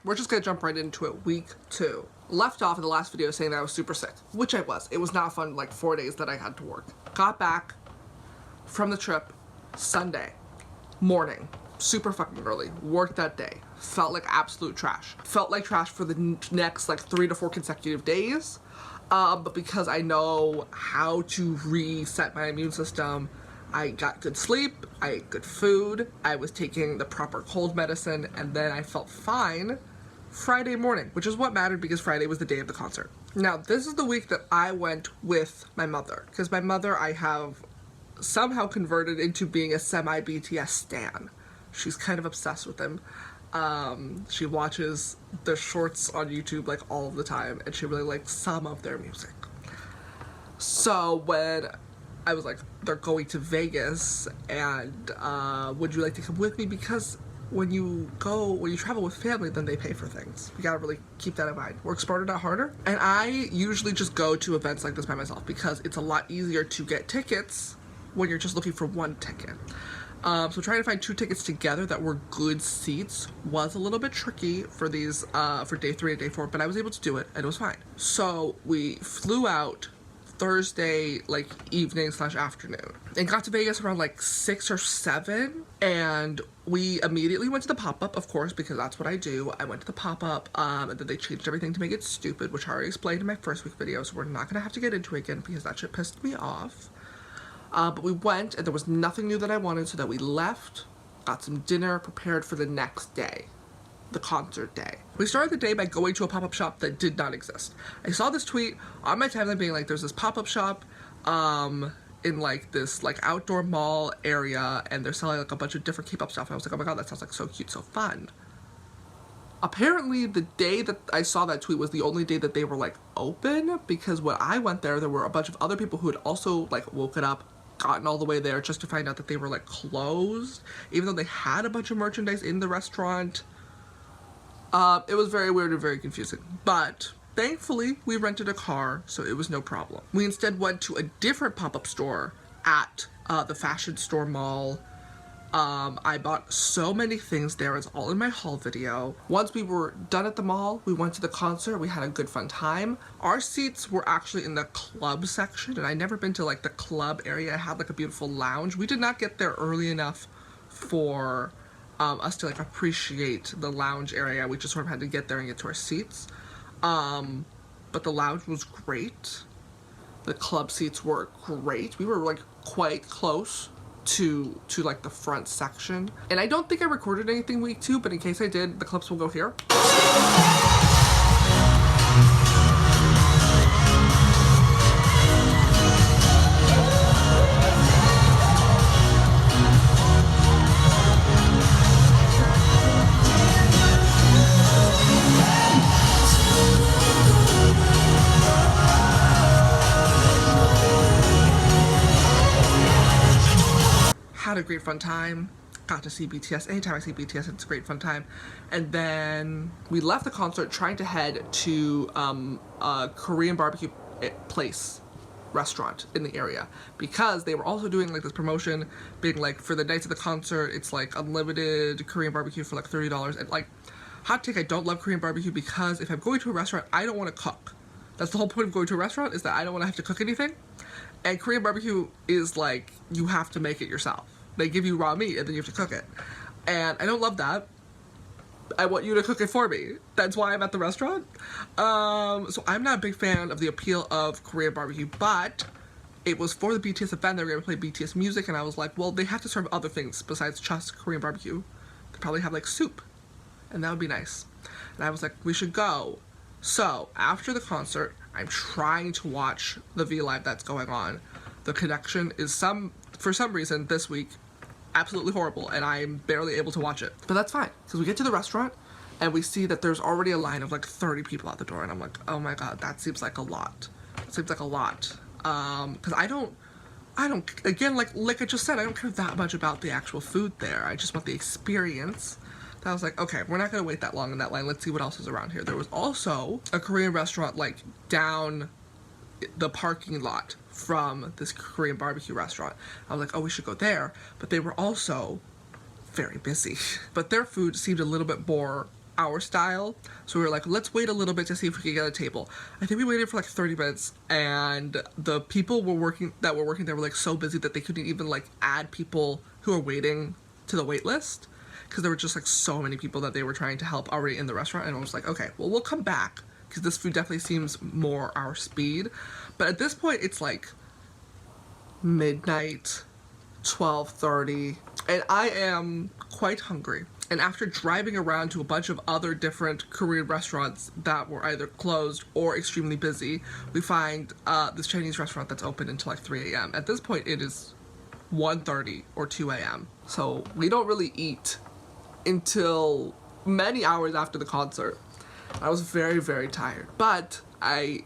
we're just gonna jump right into it. Week 2. Left off in the last video saying that I was super sick, which I was. It was not fun, like 4 days that I had to work. Got back from the trip Sunday morning, super fucking early. Worked that day. Felt like absolute trash. Felt like trash for the next like 3 to 4 consecutive days. But because I know how to reset my immune system, I got good sleep, I ate good food, I was taking the proper cold medicine, and then I felt fine Friday morning, which is what mattered because Friday was the day of the concert. Now, this is the week that I went with my mother, because my mother I have somehow converted into being a semi-BTS stan. She's kind of obsessed with them. She watches their shorts on YouTube like all of the time, and she really likes some of their music. So when I was like, they're going to Vegas, and would you like to come with me? Because when you travel with family, then they pay for things. You gotta really keep that in mind. Work smarter, not harder. And I usually just go to events like this by myself because it's a lot easier to get tickets when you're just looking for one ticket. So trying to find 2 tickets together that were good seats was a little bit tricky for these, for day 3 and day 4, but I was able to do it and it was fine. So we flew out Thursday, like evening / afternoon, and got to Vegas around like 6 or 7, and we immediately went to the pop-up, of course, because that's what I do. I went to the pop-up, and then they changed everything to make it stupid, which I already explained in my first week video, so we're not gonna have to get into it again because that shit pissed me off. But we went, and there was nothing new that I wanted, so that we left, got some dinner, prepared for the next day, the concert day. We started the day by going to a pop-up shop that did not exist. I saw this tweet on my timeline being like, there's this pop-up shop in like this like outdoor mall area, and they're selling like a bunch of different K-pop stuff. And I was like, oh my god, that sounds like so cute, so fun. Apparently the day that I saw that tweet was the only day that they were like open, because when I went there were a bunch of other people who had also like woken up, gotten all the way there just to find out that they were like closed, even though they had a bunch of merchandise in the restaurant. It was very weird and very confusing, but thankfully we rented a car, so it was no problem. We instead went to a different pop-up store at the fashion store mall. I bought so many things there. It's all in my haul video. Once we were done at the mall, we went to the concert. We had a good fun time. Our seats were actually in the club section, and I'd never been to like the club area. It had like a beautiful lounge. We did not get there early enough for us to like appreciate the lounge area. We just sort of had to get there and get to our seats. But the lounge was great. The club seats were great. We were like quite close to like the front section. And I don't think I recorded anything week 2, but in case I did, the clips will go here. Had a great fun time. Got to see BTS. Anytime I see BTS, it's a great fun time. And then we left the concert trying to head to a Korean barbecue place, restaurant in the area, because they were also doing like this promotion being like, for the nights of the concert, it's like unlimited Korean barbecue for like $30. And like, hot take, I don't love Korean barbecue because if I'm going to a restaurant, I don't want to cook. That's the whole point of going to a restaurant, is that I don't want to have to cook anything. And Korean barbecue is like, you have to make it yourself. They give you raw meat and then you have to cook it. And I don't love that. I want you to cook it for me. That's why I'm at the restaurant. So I'm not a big fan of the appeal of Korean barbecue, but it was for the BTS event. They were going to play BTS music, and I was like, well, they have to serve other things besides just Korean barbecue. They probably have like soup, and that would be nice. And I was like, we should go. So after the concert, I'm trying to watch the V Live that's going on. The connection is for some reason this week absolutely horrible, and I'm barely able to watch it. But that's fine, because we get to the restaurant and we see that there's already a line of like 30 people at the door, and I'm like, oh my god, that seems like a lot. It seems like a lot. Because I don't, again, like I just said, I don't care that much about the actual food there. I just want the experience. I was like, okay, we're not gonna wait that long in that line. Let's see what else is around here. There was also a Korean restaurant like down the parking lot from this Korean barbecue restaurant. I was like, oh, we should go there. But they were also very busy. But their food seemed a little bit more our style. So we were like, let's wait a little bit to see if we could get a table. I think we waited for like 30 minutes, and the people that were working there were like so busy that they couldn't even like add people who are waiting to the wait list, because there were just like so many people that they were trying to help already in the restaurant. And I was like, okay, well, we'll come back because this food definitely seems more our speed. But at this point, it's like midnight, 12:30, and I am quite hungry. And after driving around to a bunch of other different Korean restaurants that were either closed or extremely busy, we find this Chinese restaurant that's open until like 3 a.m. At this point, it is 1:30 or 2 a.m. So we don't really eat until many hours after the concert. I was very, very tired, but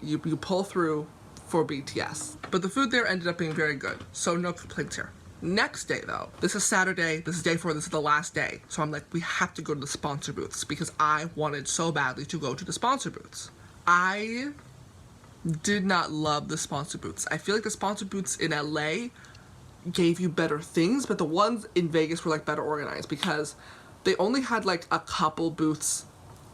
you pull through for BTS. But the food there ended up being very good, so no complaints here. Next day though, this is Saturday, this is day 4, this is the last day. So I'm like, we have to go to the sponsor booths because I wanted so badly to go to the sponsor booths. I did not love the sponsor booths. I feel like the sponsor booths in LA gave you better things, but the ones in Vegas were like better organized because they only had like a couple booths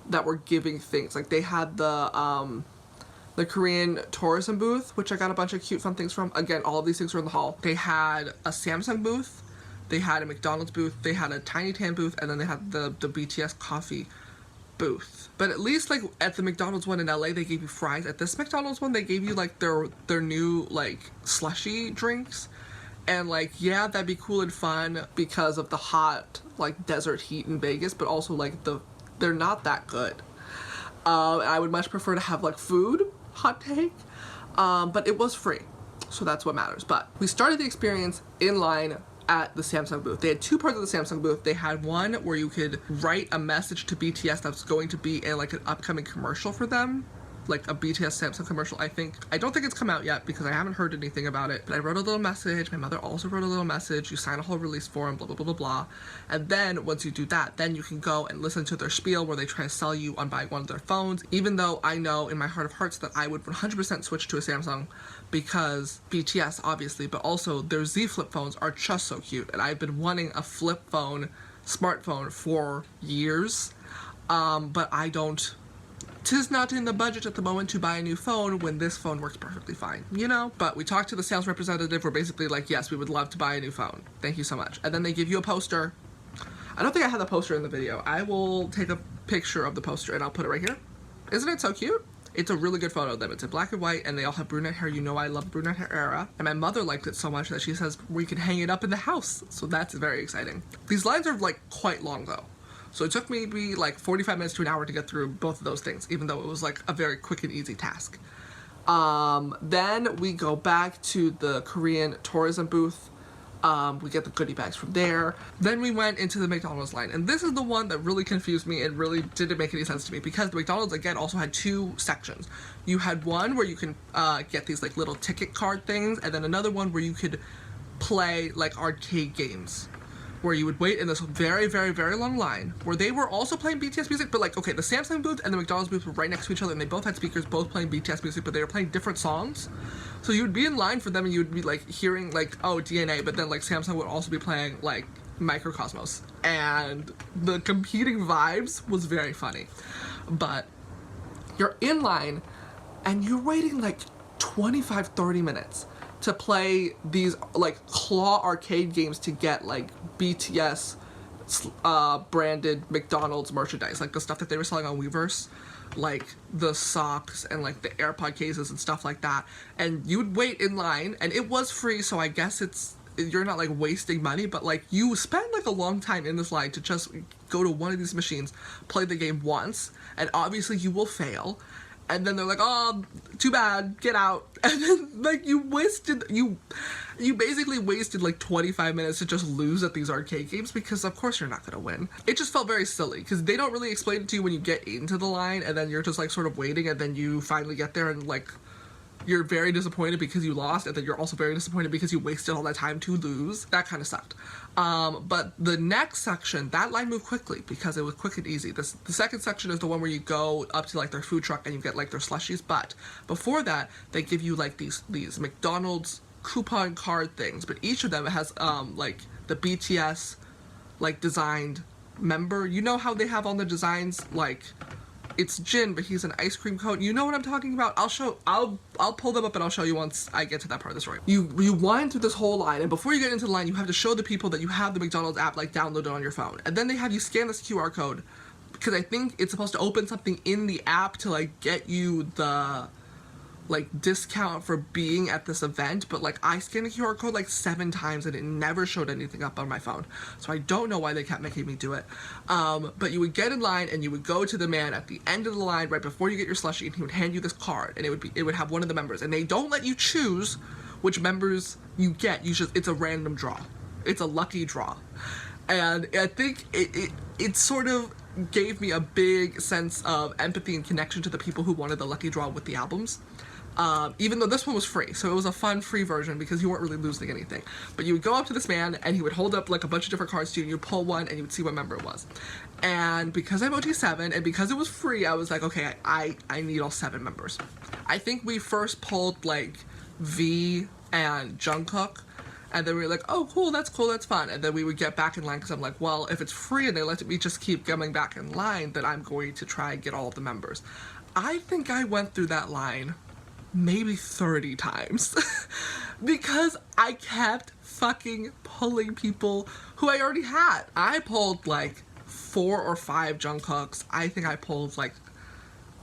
that were giving things. Like they had the Korean tourism booth, which I got a bunch of cute fun things from. Again, all of these things were in the hall. They had a Samsung booth, they had a McDonald's booth, they had a Tiny Tan booth, and then they had the BTS coffee booth. But at least like at the McDonald's one in LA, they gave you fries. At this McDonald's one, they gave you like their new like slushy drinks. And like, yeah, that'd be cool and fun because of the hot like desert heat in Vegas, but also like they're not that good. I would much prefer to have like food, hot take, but it was free, so that's what matters. But we started the experience in line at the Samsung booth. They had two parts of the Samsung booth. They had one where you could write a message to BTS that's going to be in like an upcoming commercial for them, like a BTS Samsung commercial, I think. I don't think it's come out yet because I haven't heard anything about it, but I wrote a little message. My mother also wrote a little message. You sign a whole release form, blah, blah, blah, blah, blah. And then once you do that, then you can go and listen to their spiel where they try to sell you on buying one of their phones, even though I know in my heart of hearts that I would 100% switch to a Samsung because BTS, obviously, but also their Z Flip phones are just so cute. And I've been wanting a flip phone, smartphone for years, but I don't. 'Tis not in the budget at the moment to buy a new phone when this phone works perfectly fine, you know? But we talked to the sales representative. We're basically like, yes, we would love to buy a new phone. Thank you so much. And then they give you a poster. I don't think I have the poster in the video. I will take a picture of the poster and I'll put it right here. Isn't it so cute? It's a really good photo of them. It's in black and white and they all have brunette hair. You know I love the brunette hair era. And my mother liked it so much that she says we can hang it up in the house. So that's very exciting. These lines are like quite long though. So it took me maybe like 45 minutes to an hour to get through both of those things, even though it was like a very quick and easy task. Then we go back to the Korean tourism booth. We get the goodie bags from there. Then we went into the McDonald's line. And this is the one that really confused me and really didn't make any sense to me because the McDonald's, again, also had two sections. You had one where you can get these like little ticket card things, and then another one where you could play like arcade games, where you would wait in this very, very, very long line, where they were also playing BTS music, but like, okay, the Samsung booth and the McDonald's booth were right next to each other, and they both had speakers, both playing BTS music, but they were playing different songs. So you would be in line for them, and you would be like hearing like, oh, DNA, but then like Samsung would also be playing like Microcosmos, and the competing vibes was very funny. But you're in line, and you're waiting like 25-30 minutes to play these like claw arcade games to get like BTS branded McDonald's merchandise, like the stuff that they were selling on Weverse, like the socks and like the AirPod cases and stuff like that. And you would wait in line, and it was free, so I guess you're not like wasting money, but like you spend like a long time in this line to just go to one of these machines, play the game once, and obviously you will fail. And then they're like, oh, too bad, get out. And then, like, you basically wasted, like, 25 minutes to just lose at these arcade games because, of course, you're not gonna win. It just felt very silly because they don't really explain it to you when you get into the line, and then you're just, like, sort of waiting, and then you finally get there, and, like, you're very disappointed because you lost, and then you're also very disappointed because you wasted all that time to lose. That kind of sucked. But the next section, that line moved quickly because it was quick and easy. The second section is the one where you go up to like their food truck and you get like their slushies, but before that, they give you like these McDonald's coupon card things, but each of them has like the BTS like designed member. You know how they have on the designs, like, it's Jin, but he's an ice cream cone. You know what I'm talking about? I'll pull them up and I'll show you once I get to that part of the story. You wind through this whole line, and before you get into the line, you have to show the people that you have the McDonald's app, like, downloaded on your phone. And then they have you scan this QR code, because I think it's supposed to open something in the app to, like, get you the, like, discount for being at this event, but, like, I scanned the QR code like 7 times and it never showed anything up on my phone, so I don't know why they kept making me do it. But you would get in line and you would go to the man at the end of the line right before you get your slushie, and he would hand you this card, and it would have one of the members, and they don't let you choose which members you get. It's a random draw. It's a lucky draw. And I think it sort of gave me a big sense of empathy and connection to the people who wanted the lucky draw with the albums. Even though this one was free, so it was a fun free version because you weren't really losing anything. But you would go up to this man and he would hold up like a bunch of different cards to you, and you'd pull one and you would see what member it was. And because I'm OT7 and because it was free, I was like, okay, I need all 7 members. I think we first pulled like V and Jungkook, and then we were like, oh cool, that's fun. And then we would get back in line because I'm like, well, if it's free and they let me just keep coming back in line, then I'm going to try and get all of the members. I think I went through that line maybe 30 times because I kept fucking pulling people who I already had. I pulled like 4 or 5 Jungkooks. I think I pulled like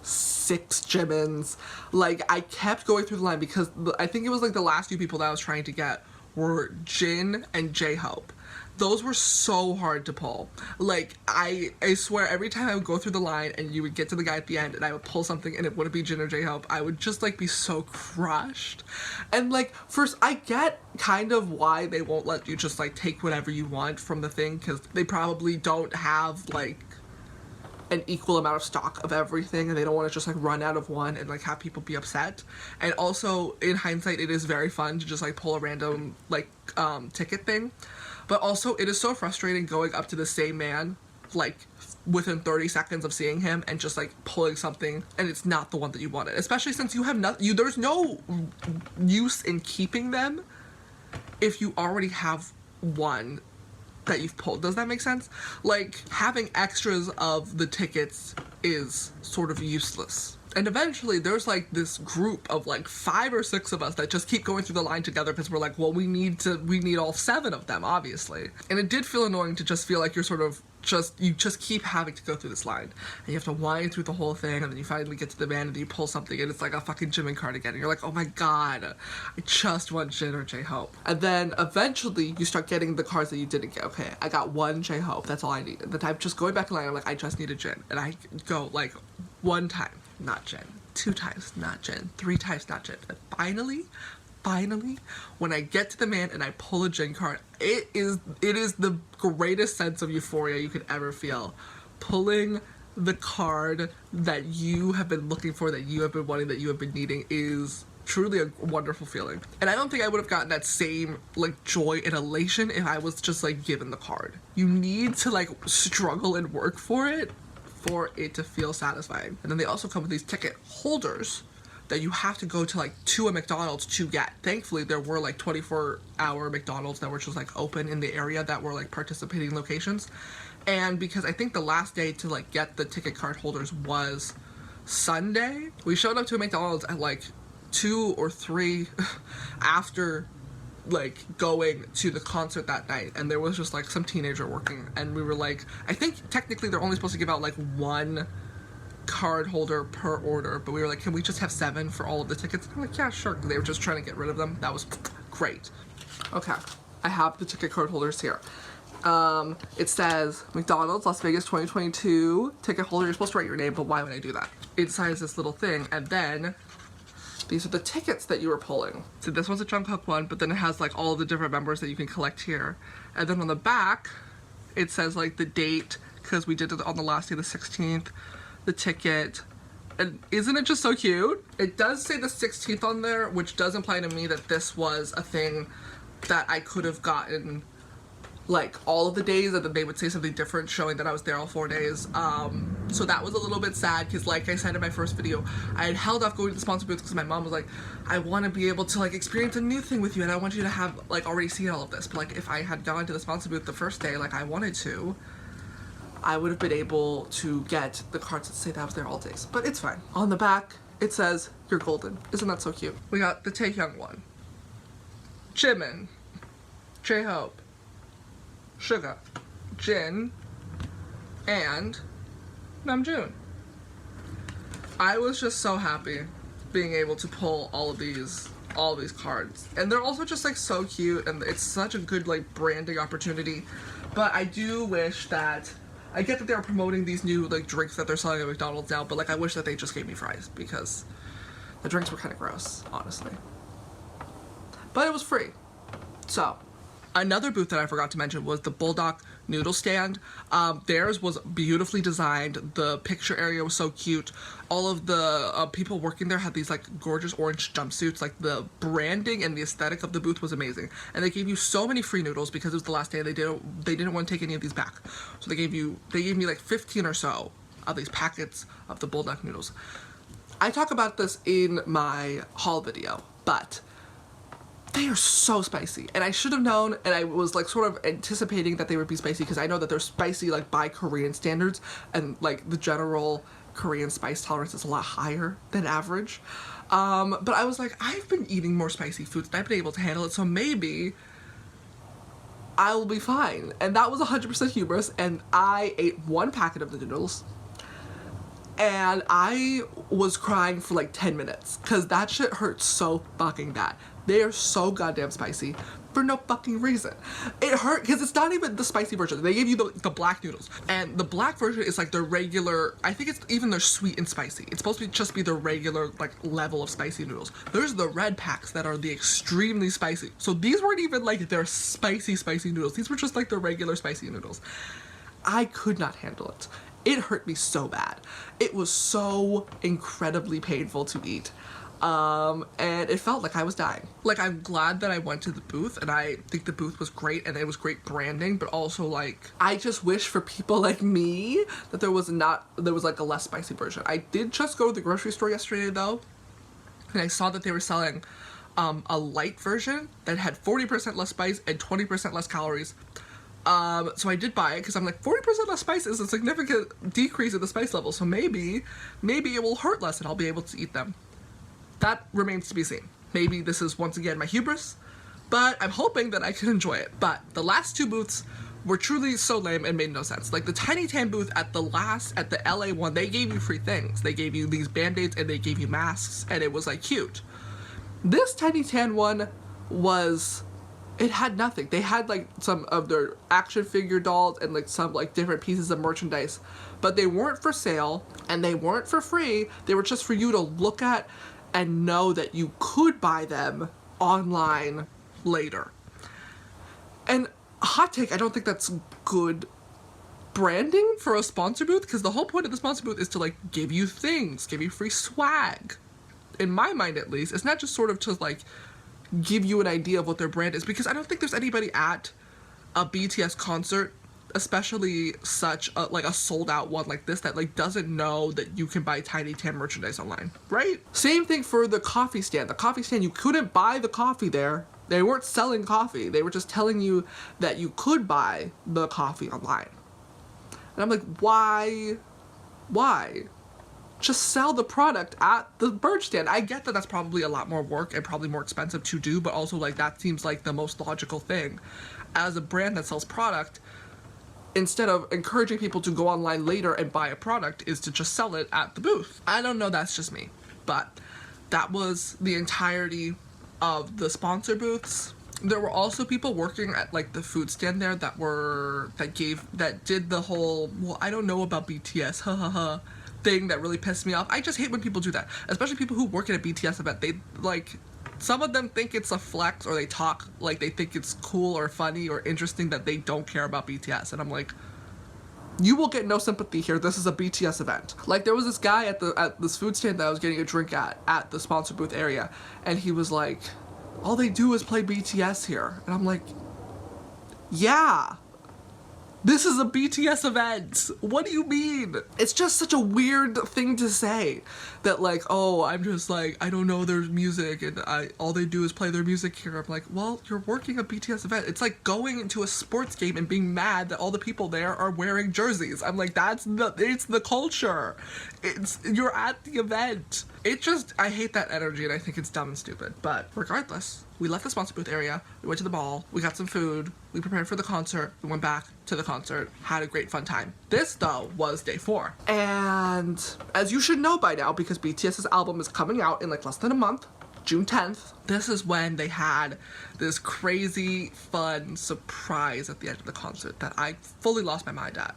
6 Jimins. Like, I kept going through the line because I think it was like the last few people that I was trying to get were Jin and J-Hope. Those were so hard to pull. Like, I swear, every time I would go through the line and you would get to the guy at the end and I would pull something and it wouldn't be Jin or J-Hope, I would just, like, be so crushed. And, like, first, I get kind of why they won't let you just, like, take whatever you want from the thing, because they probably don't have, like, an equal amount of stock of everything, and they don't want to just, like, run out of one and, like, have people be upset. And also, in hindsight, it is very fun to just, like, pull a random, like, ticket thing. But also, it is so frustrating going up to the same man, like, within 30 seconds of seeing him and just, like, pulling something, and it's not the one that you wanted. Especially since you have nothing, there's no use in keeping them if you already have one that you've pulled. Does that make sense? Like, having extras of the tickets is sort of useless. And eventually there's like this group of like 5 or 6 of us that just keep going through the line together because we're like, well, we need all 7 of them, obviously. And it did feel annoying to just feel like you're sort of you just keep having to go through this line, and you have to wind through the whole thing, and then you finally get to the man and you pull something and it's like a fucking Jimin card again, and you're like, oh my god, I just want Jin or J-Hope. And then eventually you start getting the cards that you didn't get. Okay, I got 1 J-Hope, that's all I needed. Then I'm just going back in line, I'm like, I just need a Jin, and I go like 1 time, not Jin, 2 times, not Jin, 3 times, not Jin. And finally, when I get to the man and I pull a Jin card, it is the greatest sense of euphoria you could ever feel. Pulling the card that you have been looking for, that you have been wanting, that you have been needing is truly a wonderful feeling. And I don't think I would have gotten that same, like, joy and elation if I was just, like, given the card. You need to, like, struggle and work for it to feel satisfying. And then they also come with these ticket holders that you have to go to, like, to a McDonald's to get. Thankfully, there were, like, 24-hour McDonald's that were just, like, open in the area that were, like, participating locations. And because I think the last day to, like, get the ticket card holders was Sunday, we showed up to a McDonald's at, like, 2 or 3 after, like, going to the concert that night, and there was just, like, some teenager working, and we were like, I think technically they're only supposed to give out, like, 1 card holder per order, but we were like, can we just have 7 for all of the tickets? I'm like, yeah, sure. They were just trying to get rid of them. That was great. Okay, I have the ticket card holders here. It says McDonald's Las Vegas 2022 ticket holder. You're supposed to write your name, but why would I do that? It says this little thing, and then these are the tickets that you were pulling. So this one's a Jungkook one, but then it has, like, all of the different members that you can collect here. And then on the back, it says, like, the date, because we did it on the last day, the 16th, the ticket, and isn't it just so cute? It does say the 16th on there, which does imply to me that this was a thing that I could have gotten, like, all of the days, and then they would say something different showing that I was there all 4 days. So that was a little bit sad, because like I said in my first video, I had held off going to the sponsor booth because my mom was like, I want to be able to, like, experience a new thing with you, and I want you to have, like, already seen all of this. But, like, if I had gone to the sponsor booth the first day like I wanted to, I would have been able to get the cards that say that I was there all days. But it's fine. On the back, it says, "You're golden." Isn't that so cute? We got the Taehyung one. Jimin. J-Hope. Suga. Jin. And Namjoon. I was just so happy being able to pull all of these cards. And they're also just like so cute, and it's such a good like branding opportunity. But I do wish that, I get that they're promoting these new like drinks that they're selling at McDonald's now, but like I wish that they just gave me fries, because the drinks were kind of gross, honestly. But it was free. So, another booth that I forgot to mention was the Bulldog noodle stand. Theirs was beautifully designed. The picture area was so cute. All of the people working there had these like gorgeous orange jumpsuits. Like the branding and the aesthetic of the booth was amazing. And they gave you so many free noodles because it was the last day. They didn't want to take any of these back. So they gave me like 15 or so of these packets of the Bulldog noodles. I talk about this in my haul video, but they are so spicy, and I should have known, and I was like sort of anticipating that they would be spicy because I know that they're spicy like by Korean standards, and like the general Korean spice tolerance is a lot higher than average. But I was like, I've been eating more spicy foods and I've been able to handle it, so maybe I will be fine. And that was 100% humorous, and I ate one packet of the noodles and I was crying for like 10 minutes because that shit hurt so fucking bad. They are so goddamn spicy for no fucking reason. It hurt because it's not even the spicy version. They gave you the black noodles, and the black version is like the regular, I think it's even their sweet and spicy. It's supposed to just be the regular like level of spicy noodles. There's the red packs that are the extremely spicy. So these weren't even like their spicy noodles. These were just like the regular spicy noodles. I could not handle it. It hurt me so bad. It was so incredibly painful to eat. And it felt like I was dying. Like, I'm glad that I went to the booth, and I think the booth was great, and it was great branding, but also like, I just wish for people like me that there was like a less spicy version. I did just go to the grocery store yesterday though, and I saw that they were selling a light version that had 40% less spice and 20% less calories. So I did buy it because I'm like, 40% less spice is a significant decrease in the spice level, so maybe it will hurt less and I'll be able to eat them. That remains to be seen. Maybe this is once again my hubris, but I'm hoping that I can enjoy it. But the last two booths were truly so lame and made no sense. Like the Tiny Tan booth at the LA one, they gave you free things. They gave you these band-aids and they gave you masks, and it was like cute. This Tiny Tan one it had nothing. They had like some of their action figure dolls and like some like different pieces of merchandise, but they weren't for sale and they weren't for free. They were just for you to look at and know that you could buy them online later. And hot take, I don't think that's good branding for a sponsor booth, because the whole point of the sponsor booth is to like give you things, give you free swag. In my mind at least, it's not just sort of to like give you an idea of what their brand is, because I don't think there's anybody at a BTS concert, especially such a, like a sold out one like this, that like doesn't know that you can buy Tiny Tan merchandise online, right? Same thing for the coffee stand. The coffee stand, you couldn't buy the coffee there. They weren't selling coffee. They were just telling you that you could buy the coffee online. And I'm like, why? Just sell the product at the merch stand. I get that that's probably a lot more work and probably more expensive to do, but also like that seems like the most logical thing as a brand that sells product, instead of encouraging people to go online later and buy a product, is to just sell it at the booth. I don't know, that's just me, but that was the entirety of the sponsor booths. There were also people working at like the food stand there that did the whole, well, I don't know about BTS, ha ha ha, thing that really pissed me off. I just hate when people do that, especially people who work at a BTS event. They like, some of them think it's a flex, or they talk like they think it's cool or funny or interesting that they don't care about BTS, and I'm like, you will get no sympathy here. This is a BTS event. Like, there was this guy at this food stand that I was getting a drink at the sponsor booth area, and he was like, all they do is play BTS here. And I'm like, yeah, This is a BTS event. What do you mean? It's just such a weird thing to say that like, oh, I'm just like, I don't know there's music and all they do is play their music here. I'm like, well, you're working a BTS event. It's like going into a sports game and being mad that all the people there are wearing jerseys. I'm like, it's the culture. You're at the event. I hate that energy and I think it's dumb and stupid. But regardless, we left the sponsor booth area, we went to the mall, we got some food, we prepared for the concert, we went back to the concert, had a great fun time. This, though, was day 4. And as you should know by now, because BTS's album is coming out in like less than a month, June 10th, this is when they had this crazy, fun surprise at the end of the concert that I fully lost my mind at.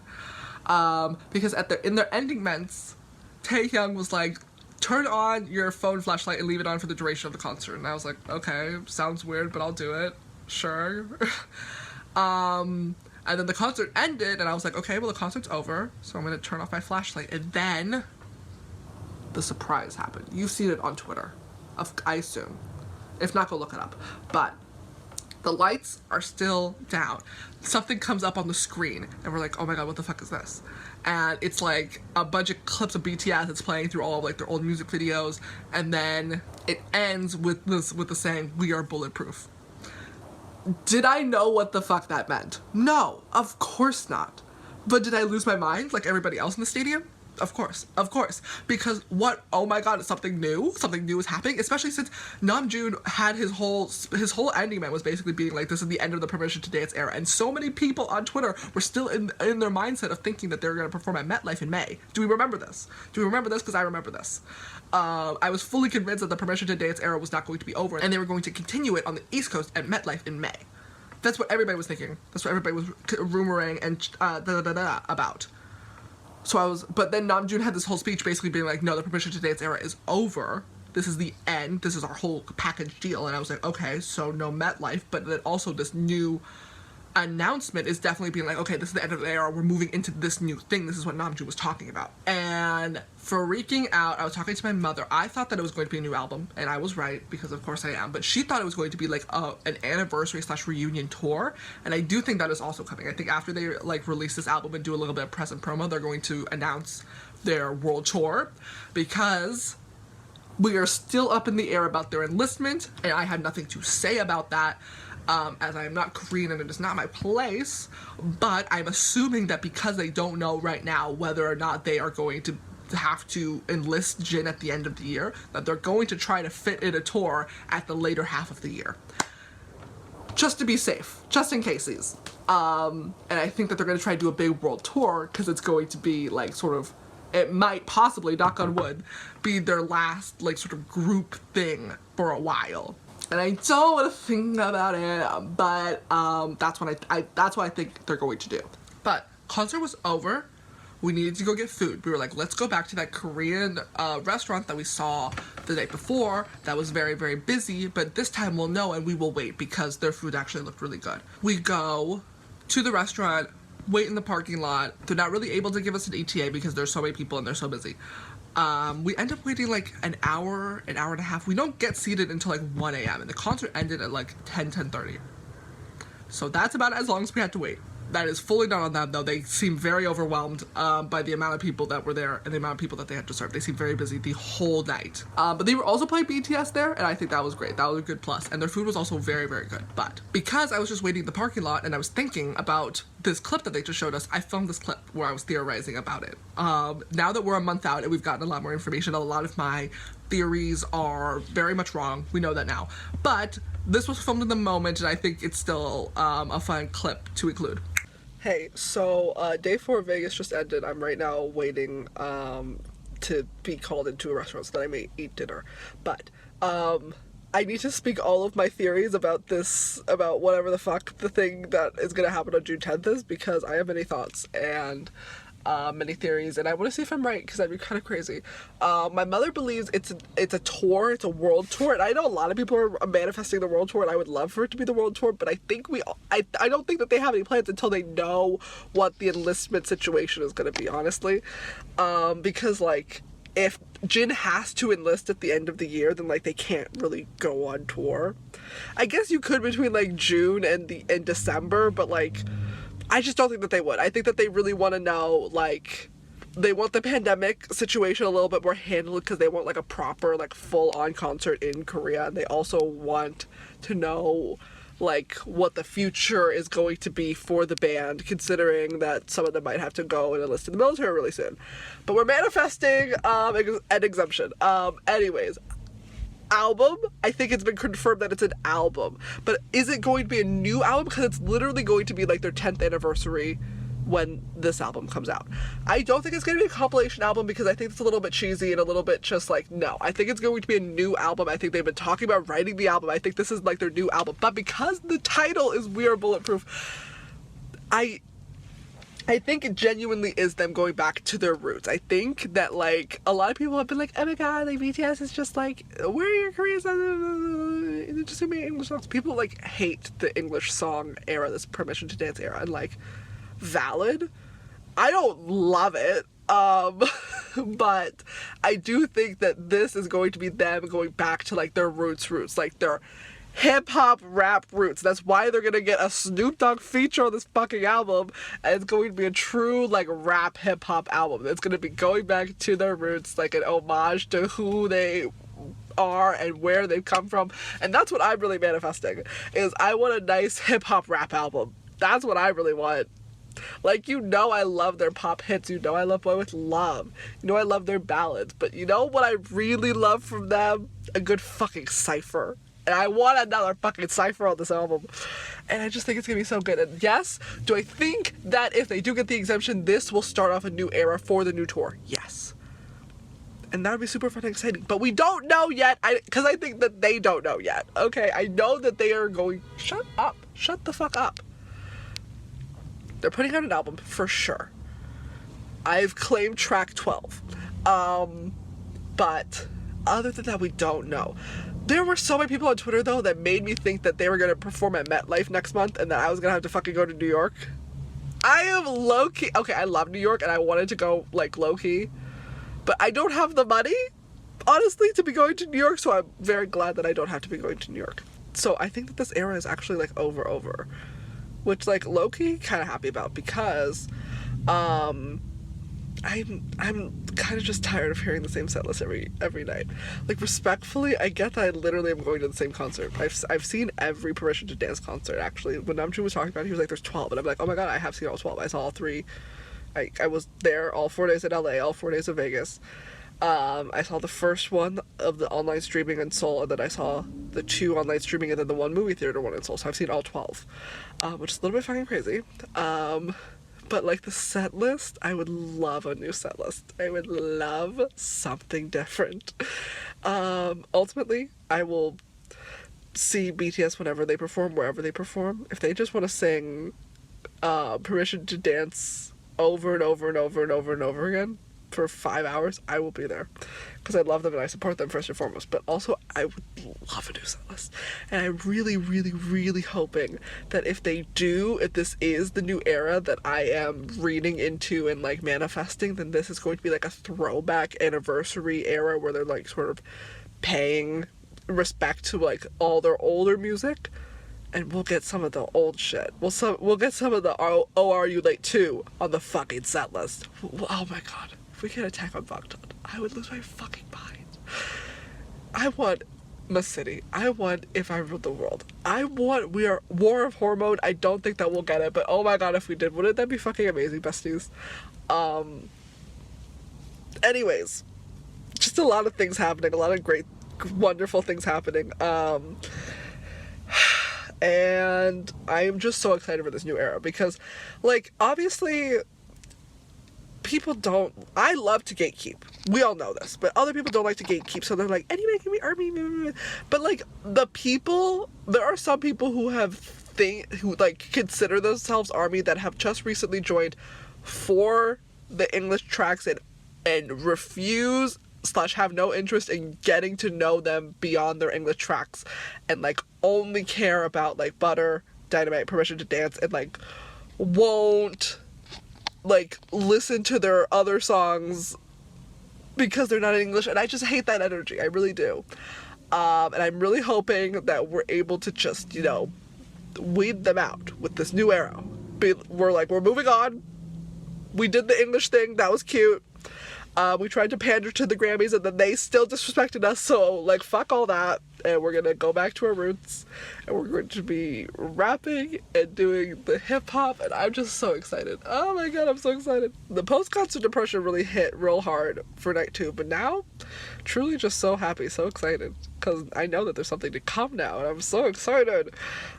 Because in their ending mints, Taehyung was like, turn on your phone flashlight and leave it on for the duration of the concert. And I was like, okay, sounds weird, but I'll do it. Sure. And then the concert ended, and I was like, okay, well, the concert's over, so I'm going to turn off my flashlight. And then the surprise happened. You've seen it on Twitter, I assume. If not, go look it up. But the lights are still down. Something comes up on the screen, and we're like, oh my god, what the fuck is this? And it's like a bunch of clips of BTS that's playing through all of like their old music videos, and then it ends with the saying, "We are bulletproof." Did I know what the fuck that meant? No, of course not. But did I lose my mind like everybody else in the stadium? Of course. Because oh my god, something new is happening, especially since Namjoon had his whole ending man was basically being like, this is the end of the Permission to Dance era, and so many people on Twitter were still in their mindset of thinking that they were going to perform at MetLife in May. Do we remember this? Because I remember this. I was fully convinced that the Permission to Dance era was not going to be over, and they were going to continue it on the East Coast at MetLife in May. That's what everybody was thinking. That's what everybody was rumoring and about. But then Namjoon had this whole speech basically being like, no, the Permission to Dance era is over. This is the end. This is our whole package deal. And I was like, okay, so no MetLife, but then also this new announcement is definitely being like, okay, this is the end of the era. We're moving into this new thing. This is what Namjoon was talking about. And freaking out, I was talking to my mother. I thought that it was going to be a new album, and I was right, because of course I am. But she thought it was going to be like an anniversary/reunion tour, and I do think that is also coming. I think after they like release this album and do a little bit of press and promo, they're going to announce their world tour, because we are still up in the air about their enlistment, and I had nothing to say about that. As I am not Korean and it is not my place, but I'm assuming that because they don't know right now whether or not they are going to have to enlist Jin at the end of the year, that they're going to try to fit in a tour at the later half of the year. Just to be safe, just in cases. And I think that they're going to try to do a big world tour, because it's going to be like sort of, it might possibly, knock on wood, be their last like sort of group thing for a while. And I don't want to think about it, but that's what I think they're going to do. But concert was over. We needed to go get food. We were like, let's go back to that Korean restaurant that we saw the night before that was very, very busy, but this time we'll know and we will wait because their food actually looked really good. We go to the restaurant, wait in the parking lot. They're not really able to give us an ETA because there's so many people and they're so busy. We end up waiting like an hour and a half. We don't get seated until like 1 a.m. and the concert ended at like 10:30. So that's about as long as we had to wait. That is fully not on them, though. They seem very overwhelmed by the amount of people that were there and the amount of people that they had to serve. They seemed very busy the whole night. But they were also playing BTS there, and I think that was great. That was a good plus. And their food was also very, very good. But because I was just waiting in the parking lot and I was thinking about this clip that they just showed us, I filmed this clip where I was theorizing about it. Now that we're a month out and we've gotten a lot more information, a lot of my theories are very much wrong. We know that now. But this was filmed in the moment, and I think it's still a fun clip to include. Hey, so day 4 of Vegas just ended. I'm right now waiting to be called into a restaurant so that I may eat dinner. But I need to speak all of my theories about this, about whatever the fuck the thing that is going to happen on June 10th is, because I have many thoughts and many theories, and I want to see if I'm right, because that'd be kind of crazy. My mother believes it's a tour, it's a world tour, and I know a lot of people are manifesting the world tour, and I would love for it to be the world tour, but I think I don't think that they have any plans until they know what the enlistment situation is going to be, honestly. Because, like, if Jin has to enlist at the end of the year, then, like, they can't really go on tour. I guess you could between, like, June and December, but, like, I just don't think that they would. I think that they really want to know, like, they want the pandemic situation a little bit more handled because they want, like, a proper, like, full-on concert in Korea. And they also want to know, like, what the future is going to be for the band, considering that some of them might have to go and enlist in the military really soon. But we're manifesting an exemption. Anyways, album, I think it's been confirmed that it's an album. But is it going to be a new album? Because it's literally going to be, like, their 10th anniversary when this album comes out. I don't think it's going to be a compilation album because I think it's a little bit cheesy and a little bit just like, no. I think it's going to be a new album. I think they've been talking about writing the album. I think this is like their new album. But because the title is We Are Bulletproof, I think it genuinely is them going back to their roots. I think that, like, a lot of people have been like, oh my god, like, BTS is just like, where are your Korean songs? They're just gonna be English songs. People, like, hate the English song era, this Permission to Dance era, and, like, valid. I don't love it, but I do think that this is going to be them going back to, like, their roots, like their hip-hop rap roots. That's why they're gonna get a Snoop Dogg feature on this fucking album, and it's going to be a true, like, rap hip-hop album. It's gonna be going back to their roots, like an homage to who they are and where they've come from. And that's what I'm really manifesting, is I want a nice hip-hop rap album. That's what I really want. Like, you know, I love their pop hits. You know, I love Boy With Love. You know, I love their ballads. But you know what I really love from them? A good fucking cypher. And I want another fucking cypher on this album. And I just think it's gonna be so good. And yes, do I think that if they do get the exemption, this will start off a new era for the new tour? Yes. And that would be super fun and exciting. But we don't know yet, because I think that they don't know yet. Okay, I know that they are going, shut up. Shut the fuck up. They're putting out an album for sure. I've claimed track 12. But other than that, we don't know. There were so many people on Twitter, though, that made me think that they were going to perform at MetLife next month and that I was going to have to fucking go to New York. I am low-key. Okay, I love New York and I wanted to go, like, low-key. But I don't have the money, honestly, to be going to New York, so I'm very glad that I don't have to be going to New York. So I think that this era is actually, like, over. Which, like, low-key kind of happy about because I'm kind of just tired of hearing the same set list every night. Like, respectfully, I get that I literally am going to the same concert. I've seen every Permission to Dance concert, actually. When Namjoon was talking about it, he was like, there's 12. And I'm like, oh my god, I have seen all 12. I saw all 3. I was there all 4 days in LA, all 4 days in Vegas. I saw the first one of the online streaming in Seoul, and then I saw the 2 online streaming and then the 1 movie theater one in Seoul. So I've seen all 12, which is a little bit fucking crazy. But, like, the set list, I would love a new set list. I would love something different. Ultimately, I will see BTS whenever they perform, wherever they perform. If they just want to sing Permission to Dance over and over and over and over and over again for 5 hours, I will be there. Because I love them and I support them first and foremost. But also, I would love a new set list. And I'm really, really, really hoping that if they do, if this is the new era that I am reading into and, like, manifesting, then this is going to be, like, a throwback anniversary era where they're, like, sort of paying respect to, like, all their older music. And we'll get some of the old shit. We'll get some of the Oh Are You Late Too on the fucking set list. Oh my god. If we get Attack on Bangtan, I would lose my fucking mind. I want My City. I want If I Ruled the World. I want War of Hormone. I don't think that we'll get it, but oh my god, if we did, wouldn't that be fucking amazing, besties? Anyways, just a lot of things happening. A lot of great, wonderful things happening. And I am just so excited for this new era because, like, obviously, I love to gatekeep. We all know this, but other people don't like to gatekeep, so they're like, anybody can be ARMY. But, like, there are some people who like, consider themselves ARMY that have just recently joined for the English tracks and refuse / have no interest in getting to know them beyond their English tracks and, like, only care about, like, Butter, Dynamite, Permission to Dance, and, like, won't, like, listen to their other songs because they're not in English. And I just hate that energy. I really do. And I'm really hoping that we're able to just, you know, weed them out with this new era. we're like, we're moving on. We did the English thing. That was cute. We tried to pander to the Grammys, and then they still disrespected us, so, like, fuck all that, and we're gonna go back to our roots, and we're going to be rapping and doing the hip-hop, and I'm just so excited. Oh my god, I'm so excited. The post-concert depression really hit real hard for night 2, but now, truly just so happy, so excited, because I know that there's something to come now, and I'm so excited.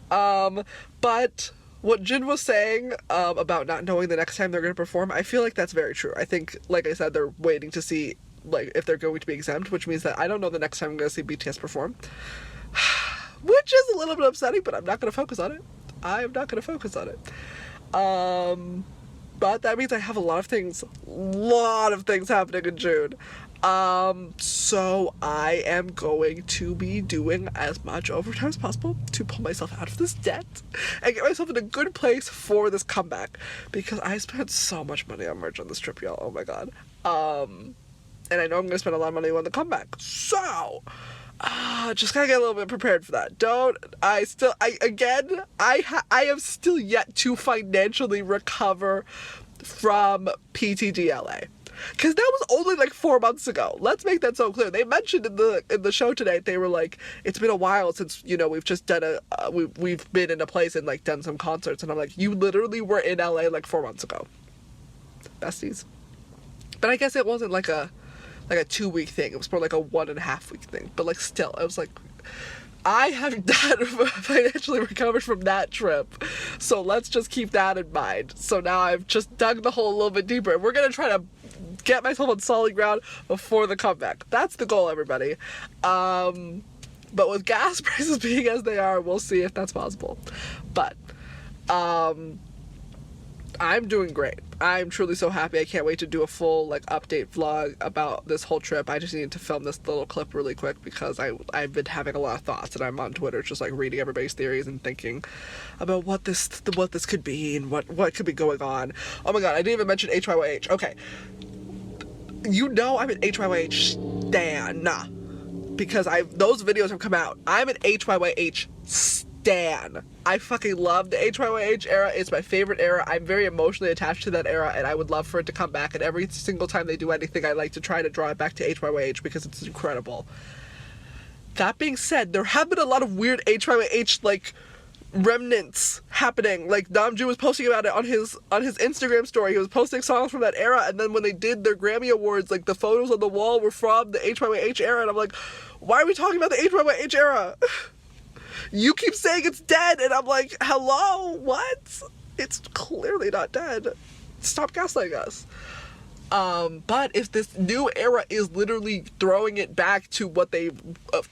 But what Jin was saying about not knowing the next time they're going to perform, I feel like that's very true. I think, like I said, they're waiting to see, like, if they're going to be exempt, which means that I don't know the next time I'm going to see BTS perform. Which is a little bit upsetting, but I'm not going to focus on it. I am not going to focus on it. But that means I have a lot of things happening in June. So I am going to be doing as much overtime as possible to pull myself out of this debt and get myself in a good place for this comeback, because I spent so much money on merch on this trip, y'all. Oh my god. And I know I'm gonna spend a lot of money on the comeback, so just gotta get a little bit prepared for that. I am still yet to financially recover from PTDLA. Because that was only like 4 months ago. Let's make that so clear. They mentioned in the show today, they were like, it's been a while since, you know, we've just done we've been in a place and like done some concerts. And I'm like, you literally were in LA like 4 months ago. Besties. But I guess it wasn't like a 2-week thing. It was more like a 1.5 week thing. But like still, I was like, I have not financially recovered from that trip. So let's just keep that in mind. So now I've just dug the hole a little bit deeper. We're going to try to get myself on solid ground before the comeback. That's the goal, everybody. But with gas prices being as they are, we'll see if that's possible. But I'm doing great. I'm truly so happy. I can't wait to do a full like update vlog about this whole trip. I just needed to film this little clip really quick because I've been having a lot of thoughts, and I'm on Twitter just like reading everybody's theories and thinking about what this could be and what could be going on. Oh my god, I didn't even mention HYYH. Okay. You know I'm an HYYH stan because those videos have come out. I'm an HYYH stan. I fucking love the HYYH era. It's my favorite era. I'm very emotionally attached to that era, and I would love for it to come back, and every single time they do anything, I like to try to draw it back to HYYH because it's incredible. That being said, there have been a lot of weird HYYH like remnants happening. Like Namjoon was posting about it on his Instagram story. He was posting songs from that era, and then when they did their Grammy Awards, like the photos on the wall were from the HYYH era, and I'm like, why are we talking about the HYYH era? You keep saying it's dead, and I'm like, hello, what? It's clearly not dead. Stop gaslighting us. But if this new era is literally throwing it back to what they've,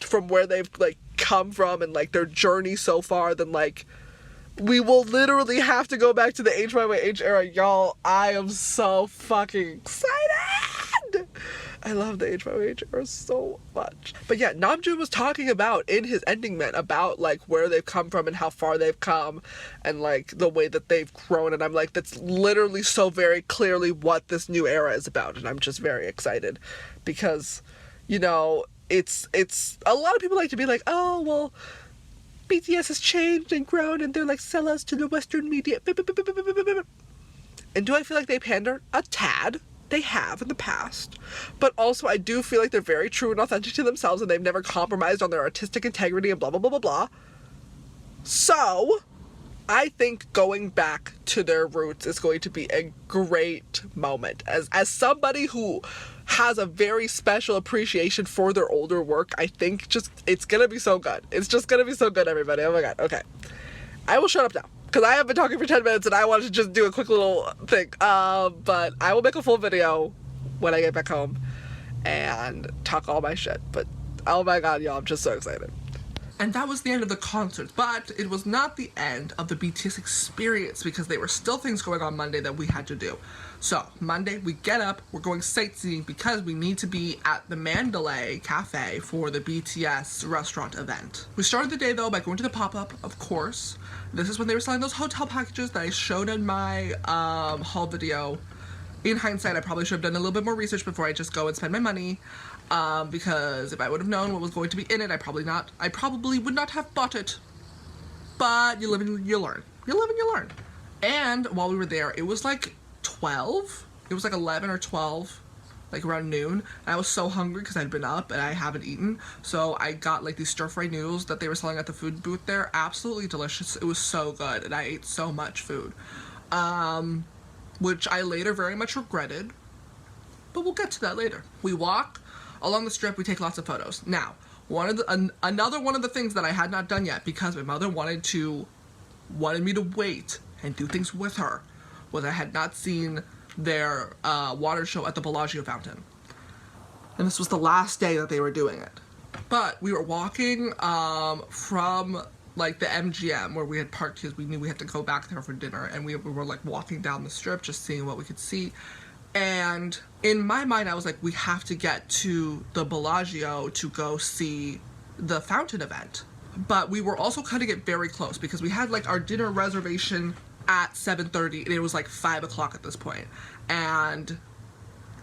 from where they've like come from and like their journey so far, then like we will literally have to go back to the HYYH era, y'all. I am so fucking excited. I love the HYYH era so much. But yeah, Namjoon was talking about in his ending mint about like where they've come from and how far they've come and like the way that they've grown, and I'm like, that's literally so very clearly what this new era is about, and I'm just very excited because, you know, it's a lot of people like to be like, oh well, BTS has changed and grown and they're like sellouts to the Western media. And do I feel like they pander? A tad. They have in the past. But also I do feel like they're very true and authentic to themselves, and they've never compromised on their artistic integrity and blah blah blah blah blah. So I think going back to their roots is going to be a great moment. As somebody who has a very special appreciation for their older work, I think just it's gonna be so good. It's just gonna be so good, everybody. Oh my god. Okay. I will shut up now, because I have been talking for 10 minutes and I wanted to just do a quick little thing. But I will make a full video when I get back home and talk all my shit. But oh my god, y'all, I'm just so excited. And that was the end of the concert, but it was not the end of the BTS experience, because there were still things going on Monday that we had to do. So Monday we get up, we're going sightseeing because we need to be at the Mandalay Cafe for the BTS restaurant event. We started the day though by going to the pop-up, of course. This is when they were selling those hotel packages that I showed in my haul video. In hindsight, I probably should have done a little bit more research before I just go and spend my money. Because if I would have known what was going to be in it, I probably would not have bought it. But you live and you learn. You live and you learn. And while we were there, it was like 12. It was like 11 or 12, like around noon. And I was so hungry because I'd been up and I haven't eaten. So I got like these stir-fried noodles that they were selling at the food booth there. Absolutely delicious. It was so good. And I ate so much food. Which I later very much regretted. But we'll get to that later. We walk along the strip. We take lots of photos. Now, another one of the things that I had not done yet because my mother wanted me to wait and do things with her was I had not seen their water show at the Bellagio fountain. And this was the last day that they were doing it. But we were walking from like the MGM where we had parked because we knew we had to go back there for dinner, and we were like walking down the strip just seeing what we could see. And in my mind I was like, we have to get to the Bellagio to go see the fountain event. But we were also cutting it very close because we had like our dinner reservation at 7:30 and it was like 5 o'clock at this point. And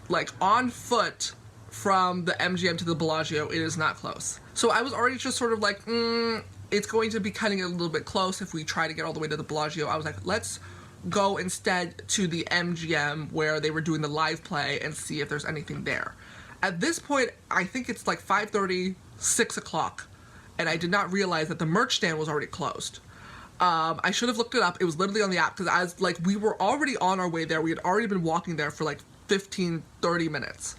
like on foot from the MGM to the Bellagio, it is not close. So I was already just sort of like, it's going to be cutting it a little bit close if we try to get all the way to the Bellagio. I was like, let's go instead to the MGM where they were doing the live play and see if there's anything there. At this point, I think it's like 5:30, 6 o'clock. And I did not realize that the merch stand was already closed. I should have looked it up. It was literally on the app because we were already on our way there. We had already been walking there for like 15, 30 minutes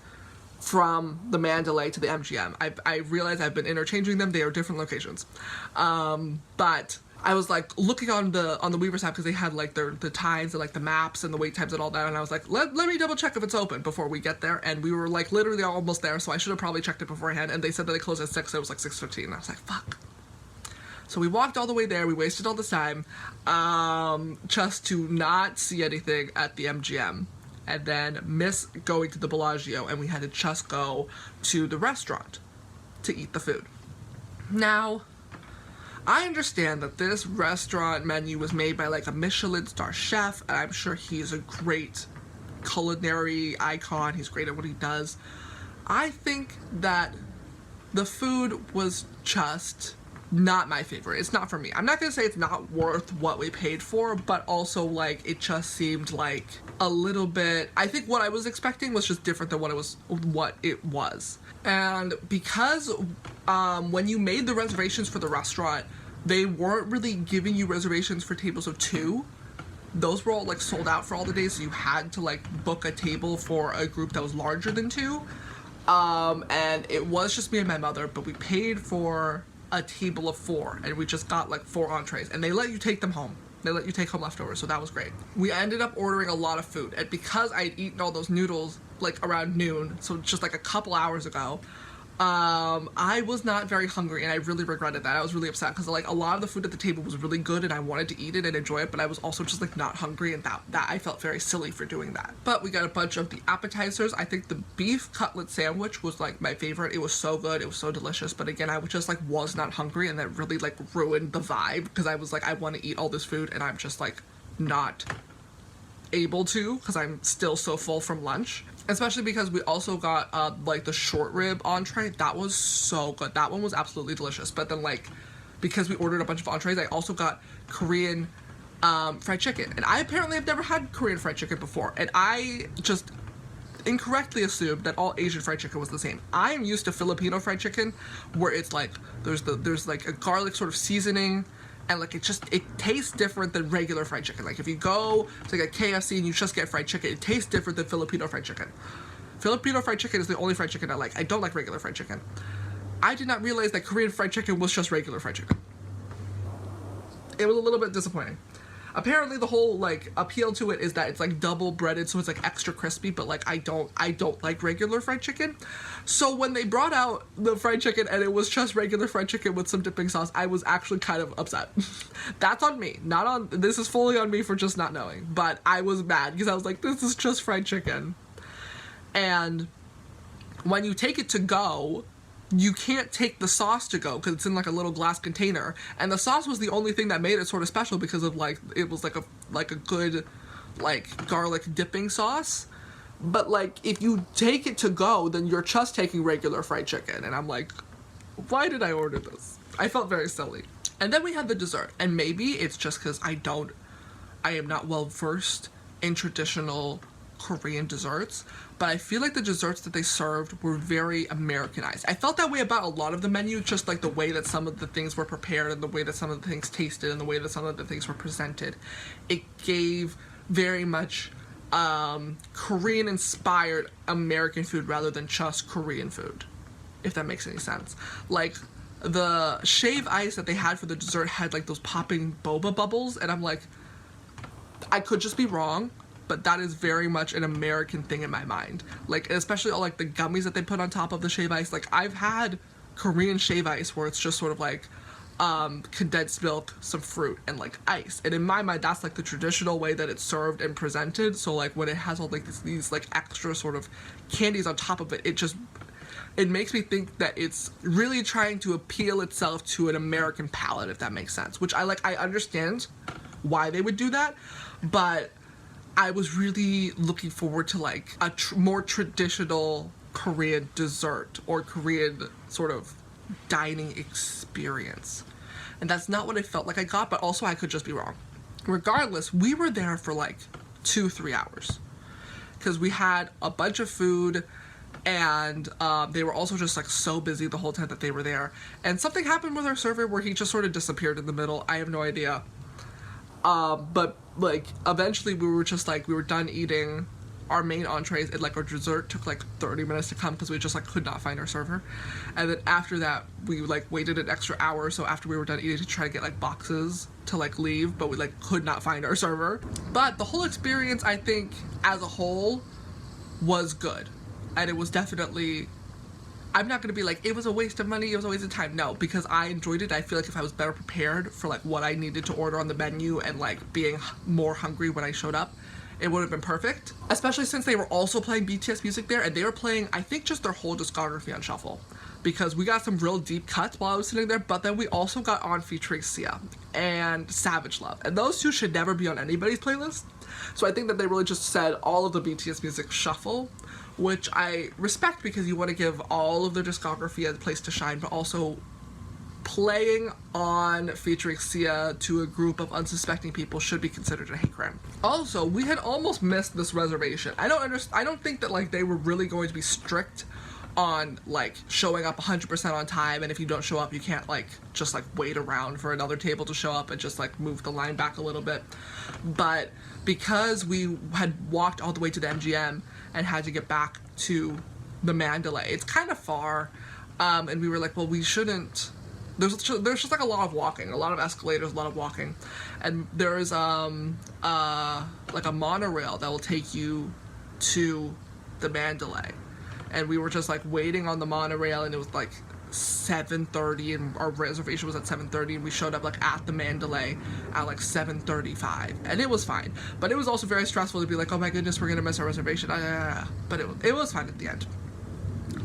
from the Mandalay to the MGM. I realize I've been interchanging them. They are different locations. But I was like looking on the Weavers app because they had like the times and like the maps and the wait times and all that, and I was like, let me double check if it's open before we get there. And we were like literally almost there, so I should have probably checked it beforehand, and they said that they closed at 6, so it was like 6:15, and I was like, fuck. So we walked all the way there. We wasted all this time just to not see anything at the MGM and then miss going to the Bellagio, and we had to just go to the restaurant to eat the food. Now, I understand that this restaurant menu was made by like a Michelin star chef, and I'm sure he's a great culinary icon. He's great at what he does. I think that the food was just not my favorite. It's not for me. I'm not gonna say it's not worth what we paid for, but also like it just seemed like a little bit, I think what I was expecting was just different than what it was. And because when you made the reservations for the restaurant, they weren't really giving you reservations for tables of 2. Those were all like sold out for all the days, so you had to like book a table for a group that was larger than 2. And it was just me and my mother, but we paid for a table of 4, and we just got like 4 entrees, and they let you take them home. They let you take home leftovers, so that was great. We ended up ordering a lot of food, and because I had eaten all those noodles like around noon, so just like a couple hours ago, I was not very hungry, and I really regretted that. I was really upset because like a lot of the food at the table was really good and I wanted to eat it and enjoy it, but I was also just like not hungry, and that I felt very silly for doing that. But we got a bunch of the appetizers. I think the beef cutlet sandwich was like my favorite. It was so good. It was so delicious. But again, I just like was not hungry, and that really like ruined the vibe because I was like, I want to eat all this food and I'm just like not able to because I'm still so full from lunch. Especially because we also got like the short rib entree. That was so good. That one was absolutely delicious. But then like, because we ordered a bunch of entrees, I also got Korean fried chicken. And I apparently have never had Korean fried chicken before. And I just incorrectly assumed that all Asian fried chicken was the same. I am used to Filipino fried chicken where it's like, there's like a garlic sort of seasoning, and like it tastes different than regular fried chicken. Like if you go to like a KFC and you just get fried chicken, it tastes different than Filipino fried chicken. Filipino fried chicken is the only fried chicken I like. I don't like regular fried chicken. I did not realize that Korean fried chicken was just regular fried chicken. It was a little bit disappointing. Apparently the whole like appeal to it is that it's like double breaded, so it's like extra crispy, but like I don't like regular fried chicken. So when they brought out the fried chicken and it was just regular fried chicken with some dipping sauce, I was actually kind of upset. That's on me, this is fully on me for just not knowing, but I was mad because I was like, this is just fried chicken. And when you take it to go, you can't take the sauce to go because it's in like a little glass container, and the sauce was the only thing that made it sort of special because of like it was like a good like garlic dipping sauce. But like if you take it to go, then you're just taking regular fried chicken, and I'm like, why did I order this? I felt very silly. And then we had the dessert, and maybe it's just because I I am not well versed in traditional Korean desserts, but I feel like the desserts that they served were very Americanized. I felt that way about a lot of the menu, just like the way that some of the things were prepared and the way that some of the things tasted and the way that some of the things were presented. It gave very much Korean inspired American food rather than just Korean food, if that makes any sense. Like the shave ice that they had for the dessert had like those popping boba bubbles, and I'm like, I could just be wrong, but that is very much an American thing in my mind. Like, especially all like the gummies that they put on top of the shave ice. Like, I've had Korean shave ice where it's just sort of like condensed milk, some fruit, and like ice. And in my mind, that's like the traditional way that it's served and presented. So like when it has all like these like extra sort of candies on top of it, it makes me think that it's really trying to appeal itself to an American palate, if that makes sense. Which I understand why they would do that, but I was really looking forward to like a more traditional Korean dessert or Korean sort of dining experience. And that's not what I felt like I got, but also I could just be wrong. Regardless, we were there for like 2-3 hours because we had a bunch of food, and they were also just like so busy the whole time that they were there. And something happened with our server where he just sort of disappeared in the middle. I have no idea. But like eventually we were done eating our main entrees, and like our dessert took like 30 minutes to come because we just like could not find our server. And then after that we like waited an extra hour or so after we were done eating to try to get like boxes to like leave, but we like could not find our server. But the whole experience, I think as a whole, was good. And it was definitely, I'm not gonna be like, it was a waste of money, it was a waste of time. No, because I enjoyed it. I feel like if I was better prepared for like what I needed to order on the menu and like being more hungry when I showed up, it would have been perfect. Especially since they were also playing BTS music there, and they were playing, I think, just their whole discography on shuffle. Because we got some real deep cuts while I was sitting there, but then we also got On featuring Sia and Savage Love. And those two should never be on anybody's playlist. So I think that they really just said all of the BTS music shuffle, which I respect because you want to give all of their discography a place to shine, but also playing On featuring Sia to a group of unsuspecting people should be considered a hate crime. Also, we had almost missed this reservation. I don't think that like they were really going to be strict on like showing up 100% on time, and if you don't show up you can't like just like wait around for another table to show up and just like move the line back a little bit. But because we had walked all the way to the MGM and had to get back to the Mandalay, it's kind of far, and we were like, well, we shouldn't. There's just like a lot of walking, a lot of escalators, a lot of walking, and there's like a monorail that will take you to the Mandalay, and we were just like waiting on the monorail, and it was like 7:30, and our reservation was at 7:30, and we showed up like at the Mandalay at like 7:35, and it was fine. But it was also very stressful to be like, oh my goodness, we're gonna miss our reservation. But it was fine at the end.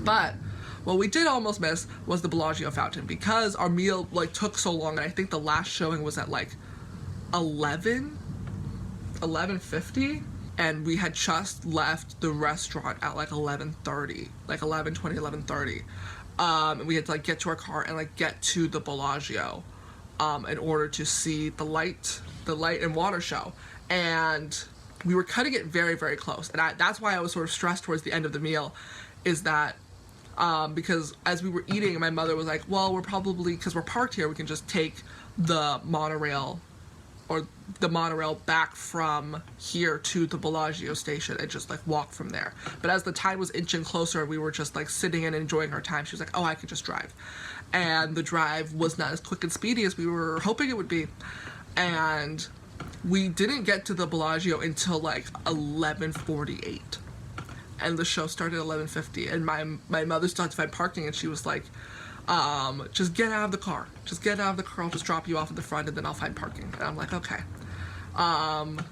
But what we did almost miss was the Bellagio fountain, because our meal like took so long, and I think the last showing was at like 11:50, and we had just left the restaurant at like 11:30, like 11:20, 11:30. And we had to like get to our car and like get to the Bellagio in order to see the light and water show. And we were cutting it very, very close, and that's why I was sort of stressed towards the end of the meal, is that because as we were eating, my mother was like, well, we're probably, because we're parked here, we can just take the monorail back from here to the Bellagio station and just like walk from there. But as the time was inching closer, we were just like sitting and enjoying our time. She was like, oh, I could just drive. And the drive was not as quick and speedy as we were hoping it would be. And we didn't get to the Bellagio until like 11:48. And the show started at 11:50, and my mother started to find parking, and she was like, just get out of the car. Just get out of the car. I'll just drop you off at the front, and then I'll find parking. And I'm like, okay. And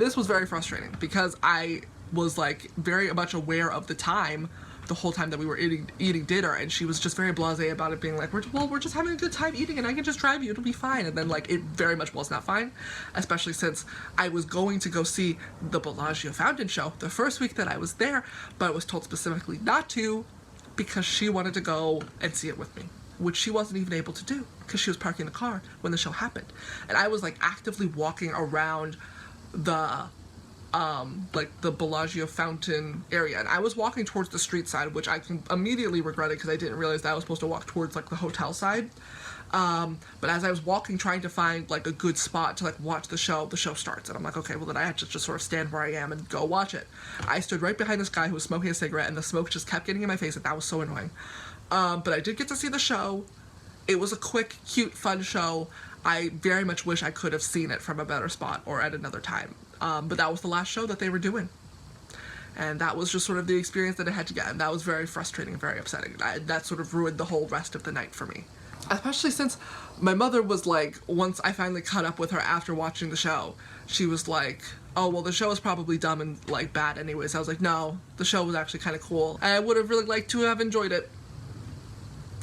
this was very frustrating, because I was like very much aware of the time the whole time that we were eating dinner, and she was just very blasé about it, being like, we're just having a good time eating, and I can just drive you, it'll be fine. And then like it very much was not fine, especially since I was going to go see the Bellagio fountain show the first week that I was there, but I was told specifically not to, because she wanted to go and see it with me. which she wasn't even able to do because she was parking the car when the show happened. And I was like actively walking around the like the Bellagio fountain area, and I was walking towards the street side, which I immediately regretted because I didn't realize that I was supposed to walk towards like the hotel side. But as I was walking, trying to find like a good spot to like watch the show starts, and I'm like, okay, well then I have to just sort of stand where I am and go watch it. I stood right behind this guy who was smoking a cigarette, and the smoke just kept getting in my face, and that was so annoying. But I did get to see the show. It was a quick, cute, fun show. I very much wish I could have seen it from a better spot or at another time. But that was the last show that they were doing. And that was just sort of the experience that I had to get, and that was very frustrating and very upsetting. That sort of ruined the whole rest of the night for me. Especially since my mother was like, once I finally caught up with her after watching the show, she was like, oh, well, the show is probably dumb and like bad anyways. I was like, no, the show was actually kind of cool. And I would have really liked to have enjoyed it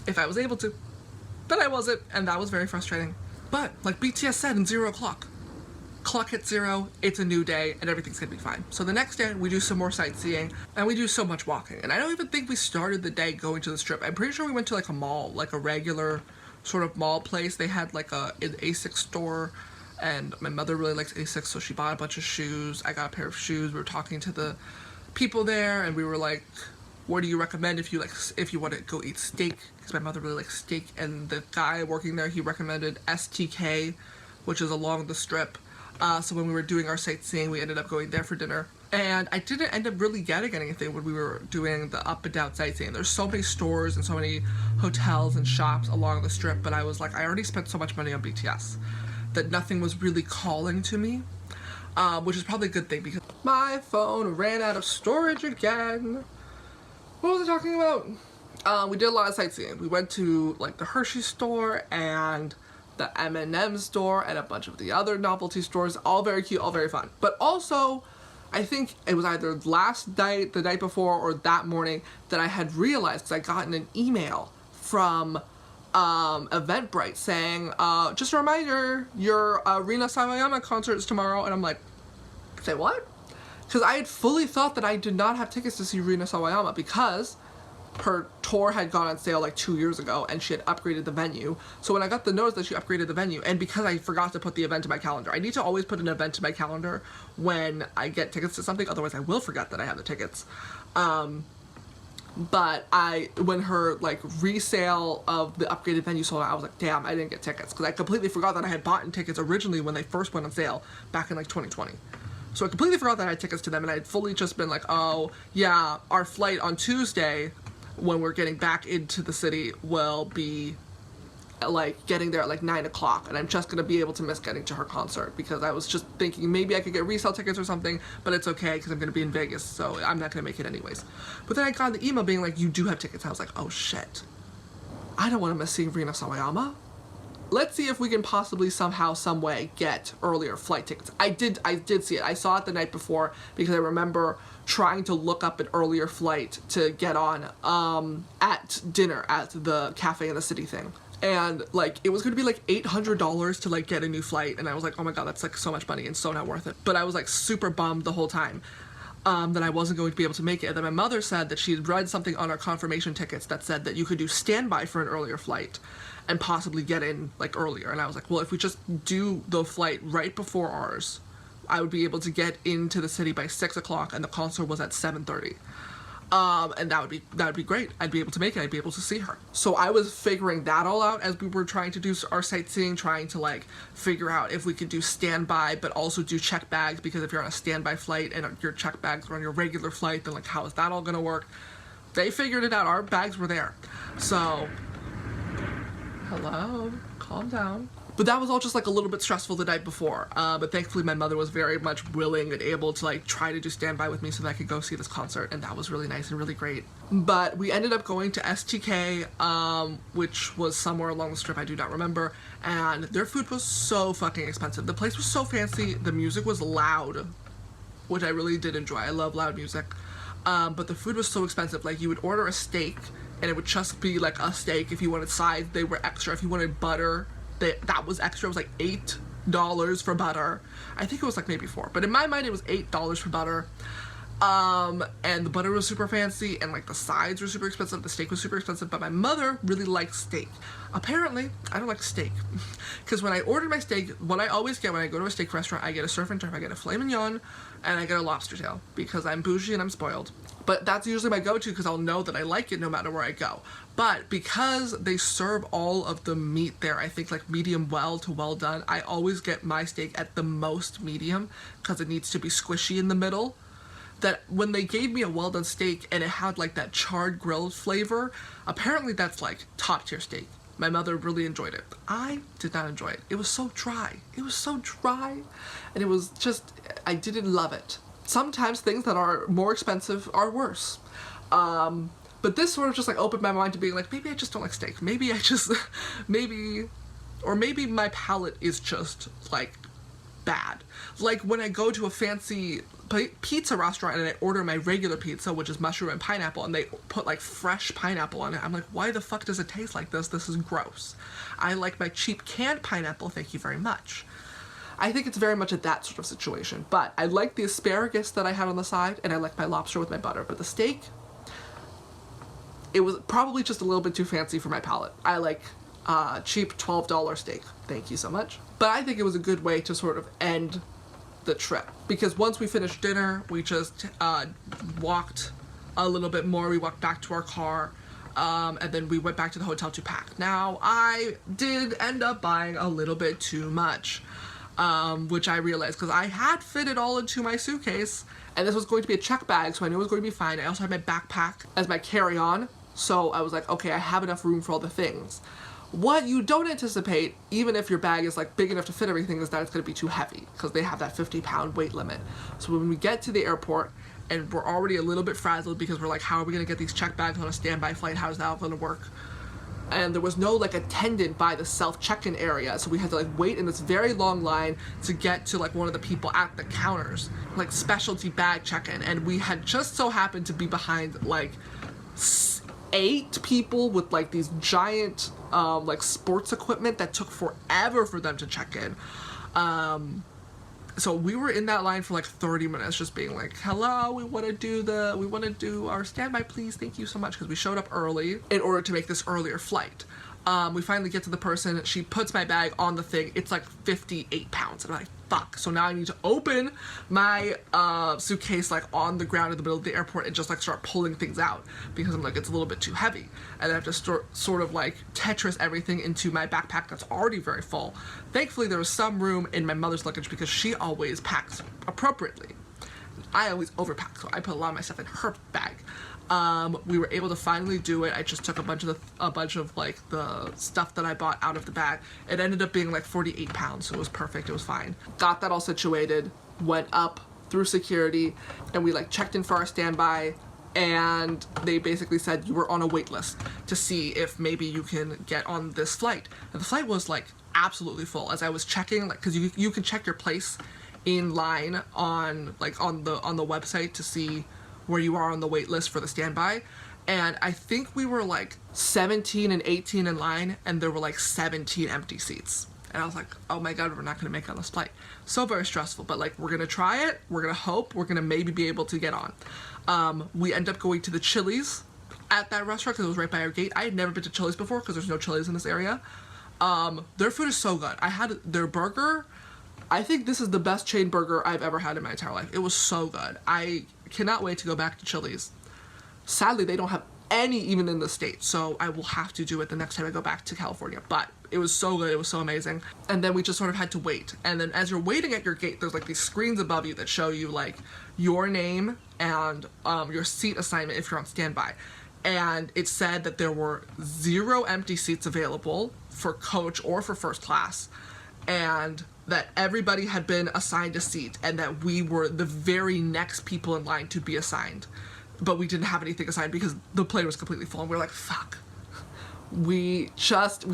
if I was able to. But I wasn't, and that was very frustrating. But like BTS said in 0 o'clock, clock hits 0, it's a new day, and everything's gonna be fine. So the next day, we do some more sightseeing, and we do so much walking. And I don't even think we started the day going to the Strip. I'm pretty sure we went to like a mall, like a regular sort of mall place. They had like an ASICS store, and my mother really likes ASICS, so she bought a bunch of shoes. I got a pair of shoes. We were talking to the people there, and we were like, what do you recommend if you want to go eat steak? Because my mother really likes steak, and the guy working there, he recommended STK, which is along the Strip. So when we were doing our sightseeing, we ended up going there for dinner. And I didn't end up really getting anything when we were doing the up and down sightseeing. There's so many stores and so many hotels and shops along the Strip, but I was like, I already spent so much money on BTS that nothing was really calling to me, which is probably a good thing because my phone ran out of storage again. What was I talking about? We did a lot of sightseeing. We went to like the Hershey store and the M&M store and a bunch of the other novelty stores, all very cute, all very fun. But also, I think it was either last night, the night before, or that morning that I had realized, because I gotten an email from Eventbrite saying, just a reminder, your Rina Sawayama concert is tomorrow. And I'm like, say what? Because I had fully thought that I did not have tickets to see Rina Sawayama because her tour had gone on sale like 2 years ago and she had upgraded the venue. So when I got the notice that she upgraded the venue, and because I forgot to put the event in my calendar, I need to always put an event in my calendar when I get tickets to something, otherwise I will forget that I have the tickets. But when her like resale of the upgraded venue sold out, I was like, damn, I didn't get tickets, because I completely forgot that I had bought tickets originally when they first went on sale back in like 2020. So I completely forgot that I had tickets to them, and I had fully just been like, oh yeah, our flight on Tuesday when we're getting back into the city will be like getting there at like 9 o'clock, and I'm just gonna be able to miss getting to her concert, because I was just thinking maybe I could get resale tickets or something, but it's okay because I'm gonna be in Vegas, so I'm not gonna make it anyways. But then I got the email being like, you do have tickets. I was like, oh shit, I don't want to miss seeing Rina Sawayama. Let's see if we can possibly somehow, some way get earlier flight tickets. I did see it. I saw it the night before because I remember trying to look up an earlier flight to get on at dinner at the cafe in the city thing. And like, it was going to be like $800 to like get a new flight. And I was like, oh my God, that's like so much money and so not worth it. But I was like super bummed the whole time that I wasn't going to be able to make it. And then my mother said that she had read something on our confirmation tickets that said that you could do standby for an earlier flight and possibly get in like earlier. And I was like, well, if we just do the flight right before ours, I would be able to get into the city by 6 o'clock, and the concert was at 7:30. And that would be great. I'd be able to make it. I'd be able to see her. So I was figuring that all out as we were trying to do our sightseeing, trying to like figure out if we could do standby, but also do check bags, because if you're on a standby flight and your check bags are on your regular flight, then like, how is that all gonna work? They figured it out. Our bags were there. So, hello, calm down. But that was all just like a little bit stressful the night before. But thankfully my mother was very much willing and able to like try to do standby with me so that I could go see this concert, and that was really nice and really great. But we ended up going to STK, which was somewhere along the Strip, I do not remember, and their food was so fucking expensive. The place was so fancy, the music was loud, which I really did enjoy. I love loud music. But the food was so expensive. Like, you would order a steak and it would just be like a steak. If you wanted sides, they were extra. If you wanted butter, that was extra. It was like $8 for butter. I think it was like maybe $4, but in my mind it was $8 for butter. And the butter was super fancy, and like the sides were super expensive, the steak was super expensive, but my mother really likes steak. Apparently, I don't like steak. Because when I ordered my steak, what I always get when I go to a steak restaurant, I get a surf and turf, I get a filet mignon, and I get a lobster tail, because I'm bougie and I'm spoiled. But that's usually my go-to, because I'll know that I like it no matter where I go. But because they serve all of the meat there, I think like medium well to well done, I always get my steak at the most medium, because it needs to be squishy in the middle. That when they gave me a well done steak and it had like that charred grilled flavor, apparently that's like top tier steak. My mother really enjoyed it. I did not enjoy it. It was so dry. It was so dry, and it was just, I didn't love it. Sometimes things that are more expensive are worse. But this sort of just like opened my mind to being like, maybe I just don't like steak. Maybe I just, maybe my palate is just like bad. Like when I go to a fancy pizza restaurant and I order my regular pizza, which is mushroom and pineapple, and they put like fresh pineapple on it, I'm like, why the fuck does it taste like this? This is gross. I like my cheap canned pineapple, thank you very much. I think it's very much at that sort of situation. But I like the asparagus that I had on the side, and I like my lobster with my butter. But the steak, it was probably just a little bit too fancy for my palate. I like cheap $12 steak. Thank you so much. But I think it was a good way to sort of end the trip, because once we finished dinner, we just walked a little bit more. We walked back to our car, and then we went back to the hotel to pack. Now, I did end up buying a little bit too much, which I realized because I had fit it all into my suitcase, and this was going to be a check bag, so I knew it was going to be fine. I also had my backpack as my carry-on, so I was like, okay, I have enough room for all the things. What you don't anticipate, even if your bag is like big enough to fit everything, is that it's going to be too heavy, because they have that 50-pound weight limit. So when we get to the airport and we're already a little bit frazzled because we're like, how are we going to get these check bags on a standby flight? How's that going to work? And there was no like attendant by the self check-in area, so we had to like wait in this very long line to get to like one of the people at the counters, like specialty bag check-in, and we had just so happened to be behind like 8 people with like these giant like sports equipment that took forever for them to check in. So we were in that line for like 30 minutes just being like, hello, we want to do our standby, please, thank you so much, because we showed up early in order to make this earlier flight. We finally get to the person, she puts my bag on the thing, it's like 58 pounds, and I'm like, fuck. So now I need to open my suitcase like on the ground in the middle of the airport and just like start pulling things out, because I'm like, it's a little bit too heavy, and I have to sort of like Tetris everything into my backpack that's already very full. Thankfully there was some room in my mother's luggage, because she always packs appropriately. I always overpack, so I put a lot of my stuff in her bag. We were able to finally do it. I just took a bunch of like the stuff that I bought out of the bag. It ended up being like 48 pounds, so it was perfect. It was fine. Got that all situated, went up through security, and we like checked in for our standby, and they basically said you were on a wait list to see if maybe you can get on this flight. And the flight was like absolutely full. As I was checking, like, because you can check your place in line on the website to see where you are on the wait list for the standby, and I think we were like 17 and 18 in line, and there were like 17 empty seats, and I was like, oh my god, we're not gonna make it on this flight. So very stressful, but like, we're gonna try it, we're gonna hope, we're gonna maybe be able to get on. We end up going to the Chili's at that restaurant because it was right by our gate. I had never been to Chili's before because there's no Chili's in this area. Their food is so good. I had their burger. I think this is the best chain burger I've ever had in my entire life. It was so good. I cannot wait to go back to Chili's. Sadly, they don't have any even in the States, so I will have to do it the next time I go back to California. But it was so good. It was so amazing. And then we just sort of had to wait. And then as you're waiting at your gate, there's like these screens above you that show you like your name and your seat assignment if you're on standby. And it said that there were 0 empty seats available for coach or for first class, and that everybody had been assigned a seat, and that we were the very next people in line to be assigned, but we didn't have anything assigned because the plane was completely full, and we were like, fuck. We just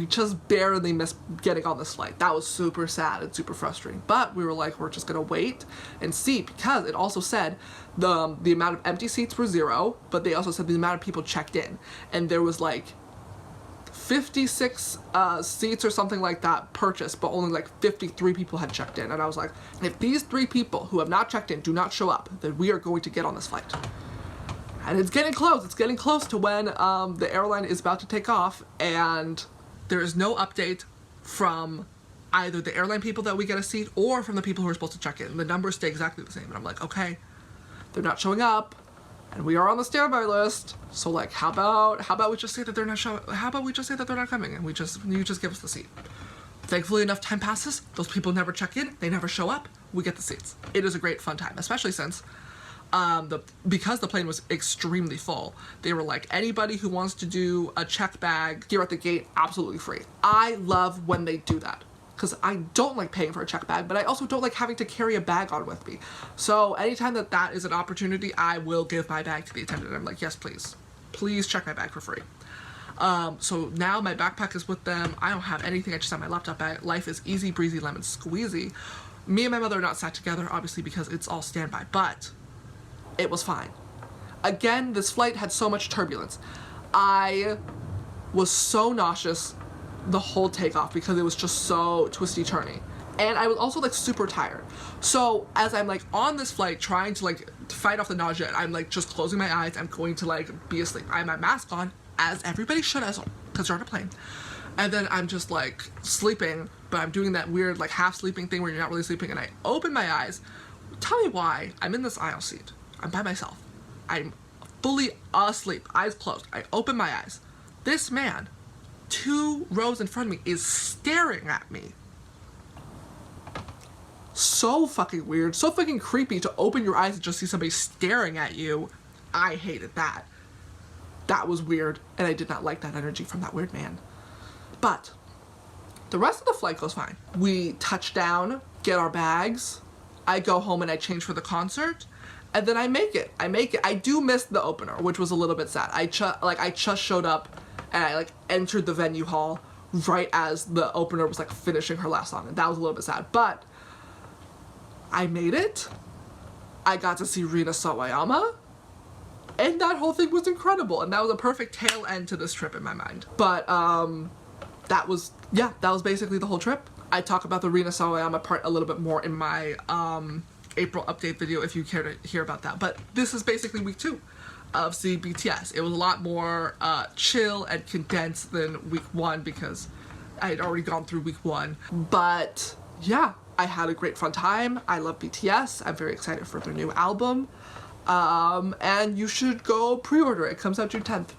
barely missed getting on this flight. That was super sad and super frustrating, but we were like, we're just gonna wait and see, because it also said the amount of empty seats were 0, but they also said the amount of people checked in, and there was like 56 seats or something like that purchased, but only like 53 people had checked in. And I was like, if these 3 people who have not checked in do not show up, then we are going to get on this flight. And it's getting close. It's getting close to when the airline is about to take off, and there is no update from either the airline people that we get a seat or from the people who are supposed to check in. The numbers stay exactly the same. And I'm like, okay, they're not showing up, and we are on the standby list. So like, how about we just say that they're not showing? How about we just say that they're not coming, and you just give us the seat. Thankfully, enough time passes. Those people never check in. They never show up. We get the seats. It is a great fun time, especially since because the plane was extremely full. They were like, anybody who wants to do a check bag here at the gate, absolutely free. I love when they do that, because I don't like paying for a check bag, but I also don't like having to carry a bag on with me. So anytime that is an opportunity, I will give my bag to the attendant. I'm like, yes, please check my bag for free. So now my backpack is with them. I don't have anything. I just have my laptop bag. Life is easy breezy lemon squeezy. Me and my mother are not sat together, obviously, because it's all standby, but it was fine. Again, this flight had so much turbulence. I was so nauseous the whole takeoff because it was just so twisty turny, and I was also like super tired. So as I'm like on this flight trying to like fight off the nausea, I'm like just closing my eyes. I'm going to like be asleep. I have my mask on, as everybody should, as because you're on a plane. And then I'm just like sleeping, but I'm doing that weird like half sleeping thing where you're not really sleeping, and I open my eyes. Tell me why I'm in this aisle seat. I'm by myself. I'm fully asleep, eyes closed. I open my eyes. This man, 2 rows in front of me, is staring at me. So fucking weird, so fucking creepy to open your eyes and just see somebody staring at you. I hated that. That was weird, and I did not like that energy from that weird man. But the rest of the flight goes fine. We touch down, get our bags. I go home and I change for the concert. And then I make it. I do miss the opener, which was a little bit sad. I just showed up and I like entered the venue hall right as the opener was like finishing her last song, and that was a little bit sad. But I made it. I got to see Rina Sawayama, and that whole thing was incredible, and that was a perfect tail end to this trip in my mind. But that was basically the whole trip. I talk about the Rina Sawayama part a little bit more in my April update video if you care to hear about that. But this is basically week 2 of seeing BTS. It was a lot more chill and condensed than week 1 because I had already gone through week 1. But yeah, I had a great fun time. I love BTS. I'm very excited for their new album. And you should go pre-order it. It comes out June 10th.